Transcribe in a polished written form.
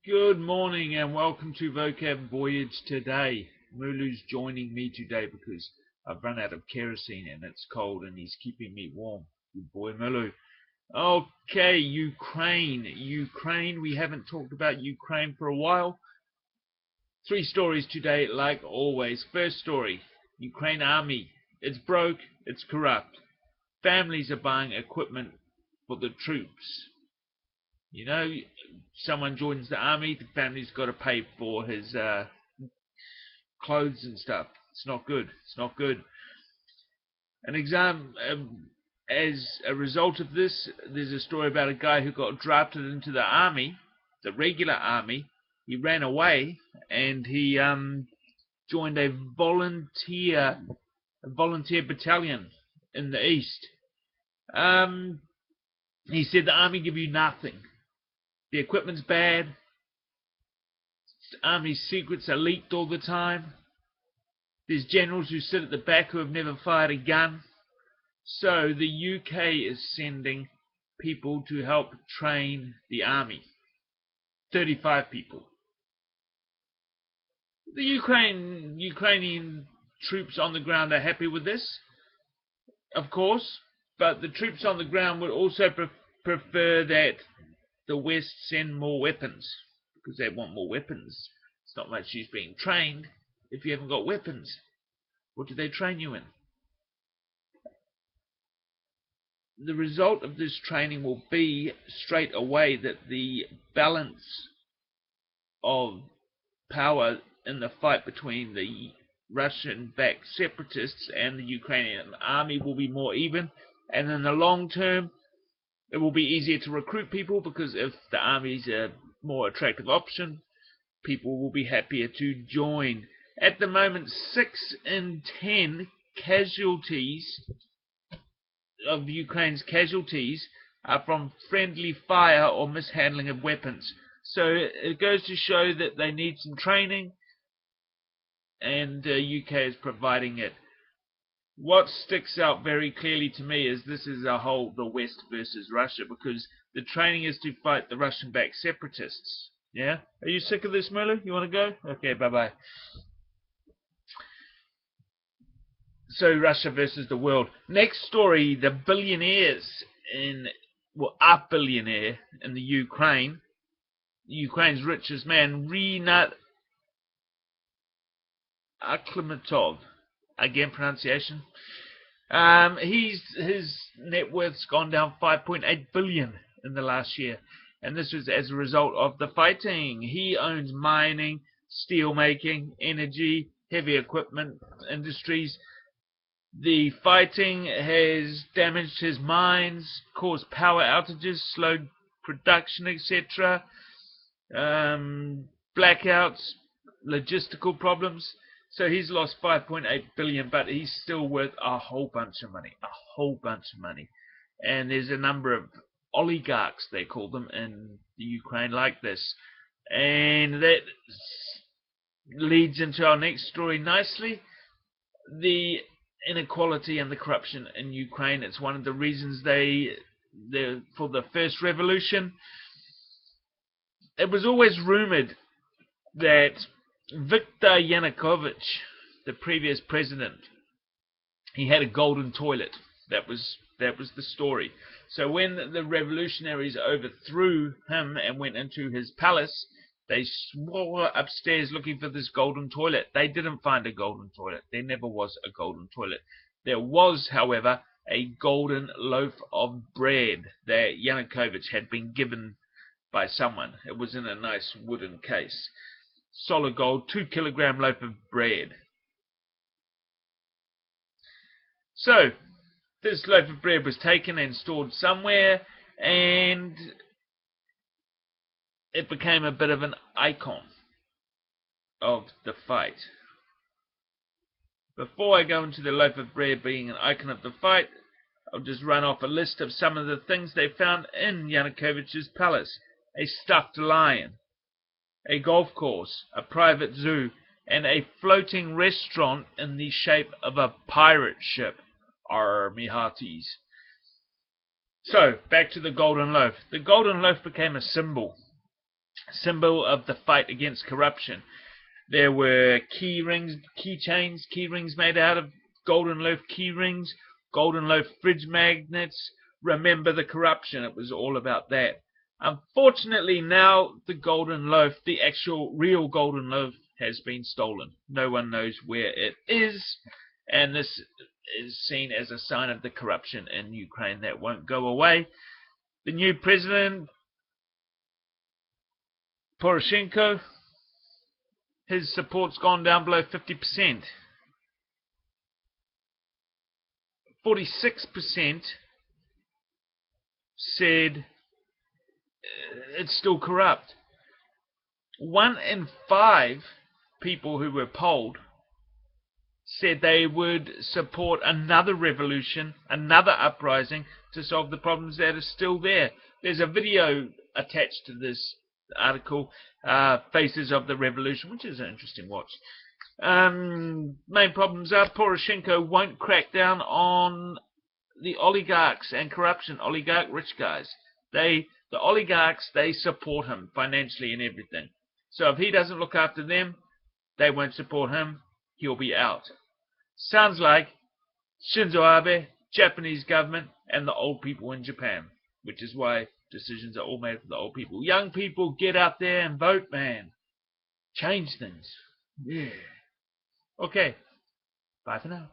Good morning and welcome to Vocab Voyage today. Mulu's joining me today because I've run out of kerosene and it's cold and he's keeping me warm. Good boy, Mulu. Okay, Ukraine. We haven't talked about Ukraine for a while. 3 stories today, like always. First story, Ukraine army. It's broke, it's corrupt. Families are buying equipment for the troops. You know, someone joins the army, the family's got to pay for his clothes and stuff. It's not good. It's not good. As a result of this, there's a story about a guy who got drafted into the army, the regular army. He ran away and he joined a volunteer battalion in the east. He said the army give you nothing. The equipment's bad. Army secrets are leaked all the time. There's generals who sit at the back who have never fired a gun. So the UK is sending people to help train the army. 35 people. The Ukrainian troops on the ground are happy with this, of course, but the troops on the ground would also prefer that the West send more weapons, because they want more weapons. It's not much use being trained if you haven't got weapons. What do they train you in? The result of this training will be straight away that the balance of power in the fight between the Russian-backed separatists and the Ukrainian army will be more even, and in the long term it will be easier to recruit people, because if the army is a more attractive option, people will be happier to join. At the moment, 6 in 10 casualties of Ukraine's casualties are from friendly fire or mishandling of weapons. So it goes to show that they need some training, and the UK is providing it. What sticks out very clearly to me is this is the West versus Russia, because the training is to fight the Russian-backed separatists. Yeah? Are you sick of this, Mulu? You want to go? Okay, bye-bye. So Russia versus the world. Next story, the billionaires a billionaire in the Ukraine. Ukraine's richest man, Rinat Akhmatov. Again, pronunciation. His net worth's gone down 5.8 billion in the last year, and this was as a result of the fighting. He owns mining, steel making, energy, heavy equipment industries. The fighting has damaged his mines, caused power outages, slowed production, etc. Blackouts, logistical problems. So he's lost 5.8 billion, but he's still worth a whole bunch of money. And there's a number of oligarchs, they call them, in the Ukraine like this. And that leads into our next story nicely. The inequality and the corruption in Ukraine. It's one of the reasons for the first revolution. It was always rumored that Viktor Yanukovych, the previous president, he had a golden toilet. That was the story. So when the revolutionaries overthrew him and went into his palace, they swore upstairs looking for this golden toilet. They didn't find a golden toilet. There never was a golden toilet. There was, however, a golden loaf of bread that Yanukovych had been given by someone. It was in a nice wooden case. Solid gold, 2-kilogram loaf of bread. So this loaf of bread was taken and stored somewhere, and it became a bit of an icon of the fight. Before I go into the loaf of bread being an icon of the fight, I'll just run off a list of some of the things they found in Yanukovych's palace. A stuffed lion, a golf course, a private zoo, and a floating restaurant in the shape of a pirate ship. Army hearties. So, back to the golden loaf. The golden loaf became a symbol symbol of the fight against corruption. There were key rings made out of golden loaf key rings, golden loaf fridge magnets. Remember the corruption. It was all about that. Unfortunately, now the golden loaf, the actual real golden loaf, has been stolen. No one knows where it is, and this is seen as a sign of the corruption in Ukraine that won't go away. The new president, Poroshenko, his support's gone down below 50%. 46% said it's still corrupt. 1 in 5 people who were polled said they would support another revolution, another uprising to solve the problems that are still there. There's a video attached to this article, Faces of the Revolution, which is an interesting watch. Main problems are Poroshenko won't crack down on the oligarchs and corruption, oligarch rich guys. The oligarchs, they support him financially and everything. So if he doesn't look after them, they won't support him. He'll be out. Sounds like Shinzo Abe, Japanese government, and the old people in Japan, which is why decisions are all made for the old people. Young people, get out there and vote, man. Change things. Yeah. Okay. Bye for now.